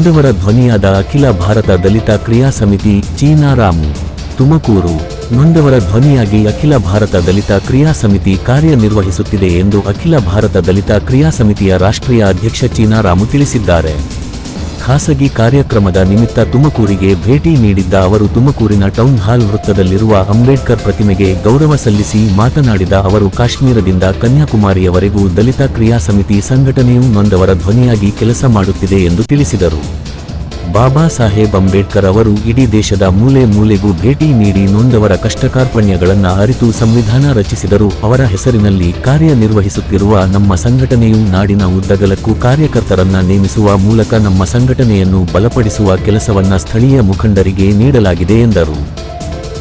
ನೊಂದವರ ಧ್ವನಿಯಾದ ಅಖಿಲ ಭಾರತ ದಲಿತ ಕ್ರಿಯಾ ಸಮಿತಿ ಚೀನಾರಾಮು ತುಮಕೂರು ನೊಂದವರ ಧ್ವನಿಯಾಗಿ ಅಖಿಲ ಭಾರತ ದಲಿತ ಕ್ರಿಯಾ ಸಮಿತಿ ಕಾರ್ಯನಿರ್ವಹಿಸುತ್ತಿದೆ ಎಂದು ಅಖಿಲ ಭಾರತ ದಲಿತ ಕ್ರಿಯಾ ಸಮಿತಿಯ ರಾಷ್ಟ್ರೀಯ ಅಧ್ಯಕ್ಷ ಚೀನಾರಾಮು ತಿಳಿಸಿದ್ದಾರೆ. ಖಾಸಗಿ ಕಾರ್ಯಕ್ರಮದ ನಿಮಿತ್ತ ತುಮಕೂರಿಗೆ ಭೇಟಿ ನೀಡಿದ್ದ ಅವರು ತುಮಕೂರಿನ ಟೌನ್ ಹಾಲ್ ವೃತ್ತದಲ್ಲಿರುವ ಅಂಬೇಡ್ಕರ್ ಪ್ರತಿಮೆಗೆ ಗೌರವ ಸಲ್ಲಿಸಿ ಮಾತನಾಡಿದ ಅವರು ಕಾಶ್ಮೀರದಿಂದ ಕನ್ಯಾಕುಮಾರಿಯವರೆಗೂ ದಲಿತ ಕ್ರಿಯಾ ಸಮಿತಿ ಸಂಘಟನೆಯು ನೊಂದವರ ಧ್ವನಿಯಾಗಿ ಕೆಲಸ ಮಾಡುತ್ತಿದೆ ಎಂದು ತಿಳಿಸಿದರು. ಬಾಬಾ ಸಾಹೇಬ್ ಅಂಬೇಡ್ಕರ್ ಅವರು ಇಡೀ ದೇಶದ ಮೂಲೆ ಮೂಲೆಗೂ ಭೇಟಿ ನೀಡಿ ನೊಂದವರ ಕಷ್ಟಕಾರ್ಪಣ್ಯಗಳನ್ನು ಅರಿತು ಸಂವಿಧಾನ ರಚಿಸಿದರು. ಅವರ ಹೆಸರಿನಲ್ಲಿ ಕಾರ್ಯನಿರ್ವಹಿಸುತ್ತಿರುವ ನಮ್ಮ ಸಂಘಟನೆಯು ನಾಡಿನ ಉದ್ದಗಲಕ್ಕೂ ಕಾರ್ಯಕರ್ತರನ್ನ ನೇಮಿಸುವ ಮೂಲಕ ನಮ್ಮ ಸಂಘಟನೆಯನ್ನು ಬಲಪಡಿಸುವ ಕೆಲಸವನ್ನ ಸ್ಥಳೀಯ ಮುಖಂಡರಿಗೆ ನೀಡಲಾಗಿದೆ ಎಂದರು.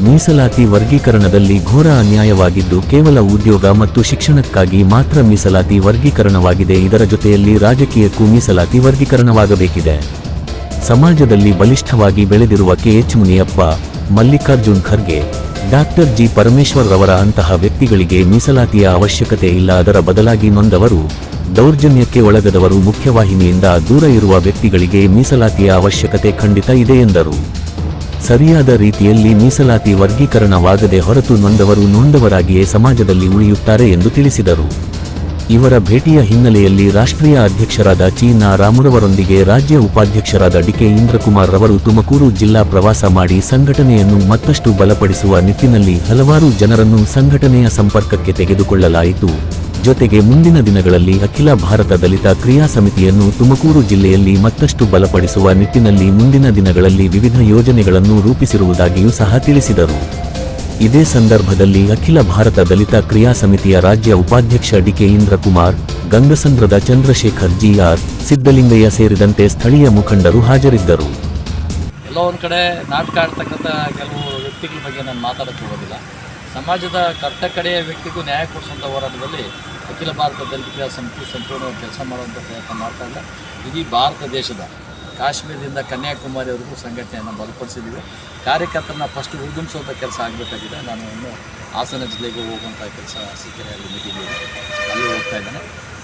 ಮೀಸಲಾತಿ ವರ್ಗೀಕರಣದಲ್ಲಿ ಘೋರ ಅನ್ಯಾಯವಾಗಿದ್ದು ಕೇವಲ ಉದ್ಯೋಗ ಮತ್ತು ಶಿಕ್ಷಣಕ್ಕಾಗಿ ಮಾತ್ರ ಮೀಸಲಾತಿ ವರ್ಗೀಕರಣವಾಗಿದೆ. ಇದರ ಜೊತೆಯಲ್ಲಿ ರಾಜಕೀಯಕ್ಕೂ ಮೀಸಲಾತಿ ವರ್ಗೀಕರಣವಾಗಬೇಕಿದೆ. ಸಮಾಜದಲ್ಲಿ ಬಲಿಷ್ಠವಾಗಿ ಬೆಳೆದಿರುವ K H Muniyappa, Mallikarjun Kharge, doctor G Parameshwar ರವರ ಅಂತಹ ವ್ಯಕ್ತಿಗಳಿಗೆ ಮೀಸಲಾತಿಯ ಅವಶ್ಯಕತೆ ಇಲ್ಲ. ಅದರ ಬದಲಾಗಿ ನೊಂದವರು, ದೌರ್ಜನ್ಯಕ್ಕೆ ಒಳಗದವರು, ಮುಖ್ಯವಾಹಿನಿಯಿಂದ ದೂರ ಇರುವ ವ್ಯಕ್ತಿಗಳಿಗೆ ಮೀಸಲಾತಿಯ ಅವಶ್ಯಕತೆ ಖಂಡಿತ ಇದೆ ಎಂದರು. ಸರಿಯಾದ ರೀತಿಯಲ್ಲಿ ಮೀಸಲಾತಿ ವರ್ಗೀಕರಣವಾಗದೆ ಹೊರತು ನೊಂದವರು ನೊಂದವರಾಗಿಯೇ ಸಮಾಜದಲ್ಲಿ ಉಳಿಯುತ್ತಾರೆ ಎಂದು ತಿಳಿಸಿದರು. ಇವರ ಭೇಟಿಯ ಹಿನ್ನೆಲೆಯಲ್ಲಿ ರಾಷ್ಟ್ರೀಯ ಅಧ್ಯಕ್ಷರಾದ ಚೀನಾರಾಮುರವರೊಂದಿಗೆ ರಾಜ್ಯ ಉಪಾಧ್ಯಕ್ಷರಾದ ಡಿಕೆ ಇಂದ್ರಕುಮಾರ್ ರವರು ತುಮಕೂರು ಜಿಲ್ಲಾ ಪ್ರವಾಸ ಮಾಡಿ ಸಂಘಟನೆಯನ್ನು ಮತ್ತಷ್ಟು ಬಲಪಡಿಸುವ ನಿಟ್ಟಿನಲ್ಲಿ ಹಲವಾರು ಜನರನ್ನು ಸಂಘಟನೆಯ ಸಂಪರ್ಕಕ್ಕೆ ತೆಗೆದುಕೊಳ್ಳಲಾಯಿತು. ಜೊತೆಗೆ ಮುಂದಿನ ದಿನಗಳಲ್ಲಿ ಅಖಿಲ ಭಾರತ ದಲಿತ ಕ್ರಿಯಾ ಸಮಿತಿಯನ್ನು ತುಮಕೂರು ಜಿಲ್ಲೆಯಲ್ಲಿ ಮತ್ತಷ್ಟು ಬಲಪಡಿಸುವ ನಿಟ್ಟಿನಲ್ಲಿ ಮುಂದಿನ ದಿನಗಳಲ್ಲಿ ವಿವಿಧ ಯೋಜನೆಗಳನ್ನು ರೂಪಿಸಿರುವುದಾಗಿಯೂ ಸಹ ತಿಳಿಸಿದರು. ಇದೇ ಸಂದರ್ಭದಲ್ಲಿ ಅಖಿಲ ಭಾರತ ದಲಿತ ಕ್ರಿಯಾ ಸಮಿತಿಯ ರಾಜ್ಯ ಉಪಾಧ್ಯಕ್ಷ ಡಿಕೆ ಇಂದ್ರಕುಮಾರ್, ಗಂಗಸಂದ್ರದ ಚಂದ್ರಶೇಖರ್ ಜಿಆರ್, ಸಿದ್ದಲಿಂಗಯ್ಯ ಸೇರಿದಂತೆ ಸ್ಥಳೀಯ ಮುಖಂಡರು ಹಾಜರಿದ್ದರು. ಎಲ್ಲೋ ಒಂದು ಕಡೆ ನಾಟಕ ಆಡ್ತಕ್ಕಂಥ ಕೆಲವು ವ್ಯಕ್ತಿಗಳ ಬಗ್ಗೆ ನಾನು ಮಾತಾಡೋಕ್ಕೆ ಹೋಗೋದಿಲ್ಲ. ಸಮಾಜದ ಕಟ್ಟಕಡೆಯ ವ್ಯಕ್ತಿಗೂ ನ್ಯಾಯ ಕೊಡಿಸುವಂಥ ಹೋರಾಟದಲ್ಲಿ ಅಖಿಲ ಭಾರತ ದಲಿತ ಕ್ರಿಯಾ ಸಮಿತಿ ಸಂಪೂರ್ಣವಾಗಿ ಕೆಲಸ ಮಾಡುವಂಥ ಪ್ರಯತ್ನ ಮಾಡ್ತಾ ಇಲ್ಲ. ಇಡೀ ಭಾರತ ದೇಶದ ಕಾಶ್ಮೀರದಿಂದ ಕನ್ಯಾಕುಮಾರಿವರೆಗೂ ಸಂಘಟನೆಯನ್ನು ಬಲಪಡಿಸಿದ್ದೀವಿ. ಕಾರ್ಯಕರ್ತರನ್ನ ಫಸ್ಟ್ ಉದ್ಯಮಿಸುವಂಥ ಕೆಲಸ ಆಗಬೇಕಾಗಿದೆ. ನಾನು ಇನ್ನು ಹಾಸನ ಜಿಲ್ಲೆಗೆ ಹೋಗುವಂಥ ಕೆಲಸ ಸಿಕ್ಕೆರೆಯಲ್ಲಿ ಮೀಟಿಂಗ್ ಇದೆ, ಅಲ್ಲಿ ಹೋಗ್ತಾ ಇದ್ದೇನೆ.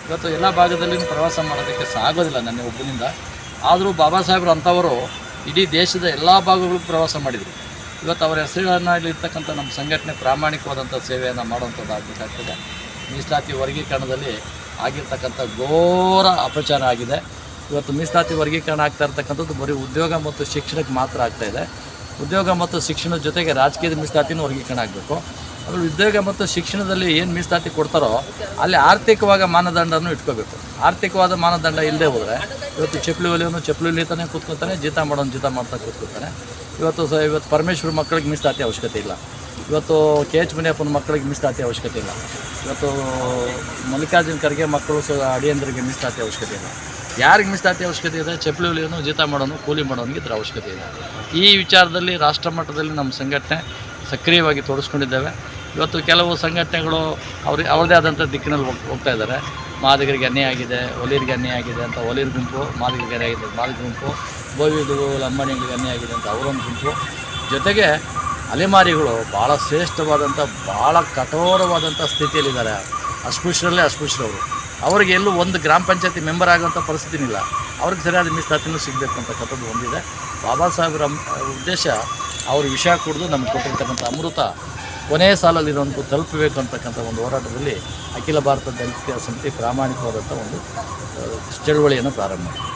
ಇವತ್ತು ಎಲ್ಲ ಭಾಗದಲ್ಲಿ ಪ್ರವಾಸ ಮಾಡೋದಕ್ಕೆ ಆಗೋದಿಲ್ಲ ನನ್ನ ಒಬ್ಬನಿಂದ. ಆದರೂ ಬಾಬಾ ಸಾಹೇಬರು ಅಂಥವರು ಇಡೀ ದೇಶದ ಎಲ್ಲ ಭಾಗಗಳಿಗೂ ಪ್ರವಾಸ ಮಾಡಿದರು. ಇವತ್ತು ಅವರ ಹೆಸರುಗಳಲ್ಲಿ ಇರ್ತಕ್ಕಂಥ ನಮ್ಮ ಸಂಘಟನೆ ಪ್ರಾಮಾಣಿಕವಾದಂಥ ಸೇವೆಯನ್ನು ಮಾಡುವಂಥದ್ದು ಆಗಬೇಕಾಗ್ತದೆ. ಮೀಸಲಾತಿ ವರ್ಗೀಕರಣದಲ್ಲಿ ಆಗಿರ್ತಕ್ಕಂಥ ಘೋರ ಅಪಚಾರ ಆಗಿದೆ. ಇವತ್ತು ಮೀಸಲಾತಿ ವರ್ಗೀಕರಣ ಆಗ್ತಾ ಇರ್ತಕ್ಕಂಥದ್ದು ಬರೀ ಉದ್ಯೋಗ ಮತ್ತು ಶಿಕ್ಷಣಕ್ಕೆ ಮಾತ್ರ ಆಗ್ತಾಯಿದೆ. ಉದ್ಯೋಗ ಮತ್ತು ಶಿಕ್ಷಣದ ಜೊತೆಗೆ ರಾಜಕೀಯದ ಮೀಸಲಾತಿನೂ ವರ್ಗೀಕರಣ ಆಗಬೇಕು. ಅದರಲ್ಲಿ ಉದ್ಯೋಗ ಮತ್ತು ಶಿಕ್ಷಣದಲ್ಲಿ ಏನು ಮೀಸಲಾತಿ ಕೊಡ್ತಾರೋ ಅಲ್ಲಿ ಆರ್ಥಿಕವಾದ ಮಾನದಂಡನೂ ಇಟ್ಕೋಬೇಕು. ಆರ್ಥಿಕವಾದ ಮಾನದಂಡ ಇಲ್ಲದೆ ಹೋದರೆ ಇವತ್ತು ಚಪ್ಪಲಿ ಹೊಲಿಯೋನು ಚಪ್ಪಲಿ ಹೊಲಿತಾನೆ ಕೂತ್ಕೊತಾನೆ, ಜೀತ ಮಾಡೋನು ಜೀತ ಮಾಡ್ತಾ ಕೂತ್ಕೊತಾನೆ. ಇವತ್ತು ಪರಮೇಶ್ವರ ಮಕ್ಕಳಿಗೆ ಮೀಸಲಾತಿ ಅವಶ್ಯಕತೆ ಇಲ್ಲ. ಇವತ್ತು ಕೆಎಚ್ ಮುನಿಯಪ್ಪನ ಮಕ್ಕಳಿಗೆ ಮೀಸಲಾತಿ ಅವಶ್ಯಕತೆ ಇಲ್ಲ. ಇವತ್ತು ಮಲ್ಲಿಕಾರ್ಜುನ್ ಖರ್ಗೆ ಮಕ್ಕಳು ಅಡಿಯಂದರಿಗೆ ಮೀಸಲಾತಿ ಅವಶ್ಯಕತೆ ಇಲ್ಲ. ಯಾರಿಗೆ ಮೀಸಲಾತಿ ಅವಶ್ಯಕತೆ ಇದೆ? ಚಪ್ಪಲಿ ಹೊಲಿಯೋನು, ಜೀತ ಮಾಡೋನು, ಕೂಲಿ ಮಾಡೋನಿಗೆ ಇದರ ಅವಶ್ಯಕತೆ ಇದೆ. ಈ ವಿಚಾರದಲ್ಲಿ ರಾಷ್ಟ್ರ ಮಟ್ಟದಲ್ಲಿ ನಮ್ಮ ಸಂಘಟನೆ ಸಕ್ರಿಯವಾಗಿ ತೊಡಗಿಸ್ಕೊಂಡಿದ್ದೇವೆ. ಇವತ್ತು ಕೆಲವು ಸಂಘಟನೆಗಳು ಅವ್ರದ್ದೇ ಆದಂಥ ದಿಕ್ಕಿನಲ್ಲಿ ಹೋಗ್ತಾ ಇದ್ದಾರೆ. ಮಾದಿಗರಿಗೆ ಅನ್ಯಾಯ ಆಗಿದೆ, ಒಲಿಯರಿಗೆ ಅನ್ಯಾಯ ಆಗಿದೆ ಅಂತ ಒಲಿಯರ ಗುಂಪು, ಮಾದಿಗರಿಗೆ ಅನ್ಯಾಯ ಆಗಿದೆ ಮಾದಿಗ ಗುಂಪು, ಬೋವಿಗಳು ಲಂಬಾಣಿಗಳಿಗೆ ಅನ್ಯಾಯ ಆಗಿದೆ ಅಂತ ಅವರೊಂದು ಗುಂಪು. ಜೊತೆಗೆ ಅಲೆಮಾರಿಗಳು ಭಾಳ ಶ್ರೇಷ್ಠವಾದಂಥ ಭಾಳ ಕಠೋರವಾದಂಥ ಸ್ಥಿತಿಯಲ್ಲಿದ್ದಾರೆ. ಅಸ್ಪೃಶ್ಯರಲ್ಲೇ ಅಸ್ಪೃಶ್ಯರವರು. ಅವರಿಗೆ ಎಲ್ಲೂ ಒಂದು ಗ್ರಾಮ ಪಂಚಾಯತಿ ಮೆಂಬರ್ ಆಗುವಂಥ ಪರಿಸ್ಥಿತಿ ಇಲ್ಲ. ಅವ್ರಿಗೆ ಸರಿಯಾದ ಮೀಸಲಾತಿನೂ ಸಿಗಬೇಕು ಅಂತಕ್ಕಂಥದ್ದು ಒಂದಿದೆ. ಬಾಬಾ ಸಾಹೇಬರ ಉದ್ದೇಶ ಅವರು ವಿಷ ಕುಡಿದು ನಮ್ಗೆ ಕೊಟ್ಟಿರ್ತಕ್ಕಂಥ ಅಮೃತ ಕೊನೆಯ ಸಾಲಲ್ಲಿರೋಂಥ ತಲುಪಬೇಕು ಅಂತಕ್ಕಂಥ ಒಂದು ಹೋರಾಟದಲ್ಲಿ ಅಖಿಲ ಭಾರತ ದಲಿತ ಸಮಿತಿ ಪ್ರಾಮಾಣಿಕವಾದಂಥ ಒಂದು ಚಳುವಳಿಯನ್ನು ಪ್ರಾರಂಭ ಮಾಡಿದೆ.